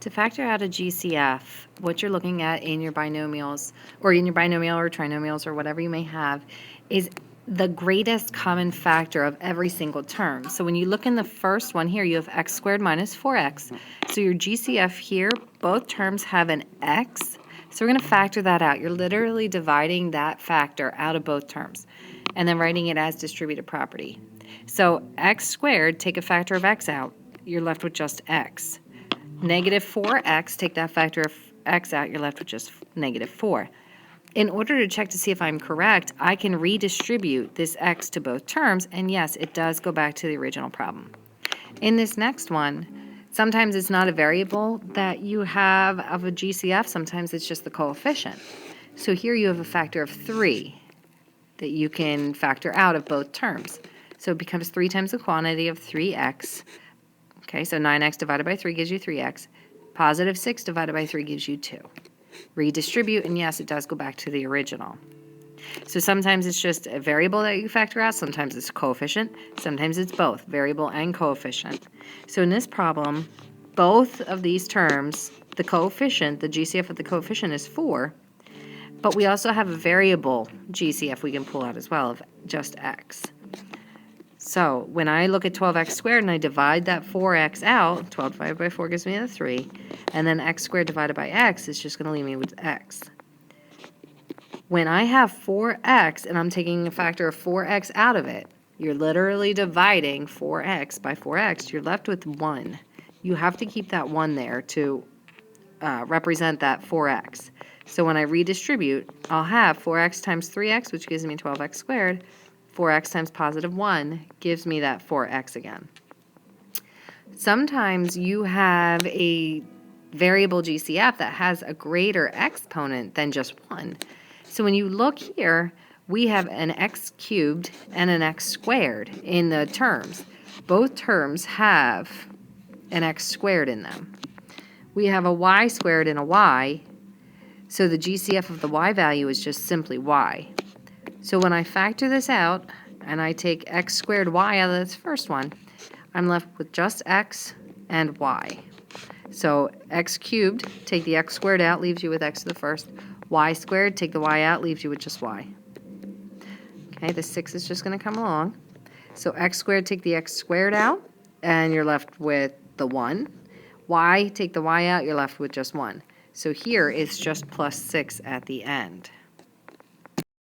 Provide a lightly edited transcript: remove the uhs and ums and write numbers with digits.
To factor out a GCF, what you're looking at in your binomials, or in your binomial or trinomials or whatever you may have, is the greatest common factor of every single term. So when you look in the first one here, you have x squared minus 4x. So your GCF here, both terms have an x. So we're going to factor that out. You're literally dividing that factor out of both terms and then writing it as distributive property. So x squared, take a factor of x out, you're left with just x. Negative 4x, take that factor of x out, you're left with just negative 4. In order to check to see if I'm correct, I can redistribute this x to both terms, and yes, it does go back to the original problem. In this next one, sometimes it's not a variable that you have of a GCF, sometimes it's just the coefficient. So here you have a factor of 3 that you can factor out of both terms. So it becomes 3 times the quantity of 3x. Okay, so 9x divided by 3 gives you 3x. Positive 6 divided by 3 gives you 2. Redistribute, and yes, it does go back to the original. So sometimes it's just a variable that you factor out, sometimes it's a coefficient, sometimes it's both, variable and coefficient. So in this problem, both of these terms, the coefficient, the GCF of the coefficient is 4, but we also have a variable GCF we can pull out as well of just x. So when I look at 12x squared and I divide that 4x out, 12 divided by 4 gives me the 3, and then x squared divided by x is just going to leave me with x. When I have 4x and I'm taking a factor of 4x out of it, you're literally dividing 4x by 4x, you're left with 1. You have to keep that 1 there to represent that 4x. So when I redistribute, I'll have 4x times 3x, which gives me 12x squared. 4x times positive 1 gives me that 4x again. Sometimes you have a variable GCF that has a greater exponent than just 1. So when you look here, we have an x cubed and an x squared in the terms. Both terms have an x squared in them. We have a y squared and a y, so the GCF of the y value is just simply y. So when I factor this out and I take x squared y out of this first one, I'm left with just x and y. So x cubed, take the x squared out, leaves you with x to the first. Y squared, take the y out, leaves you with just y. Okay, the 6 is just going to come along. So x squared, take the x squared out, and you're left with the 1. Y, take the y out, you're left with just 1. So here it's just plus 6 at the end.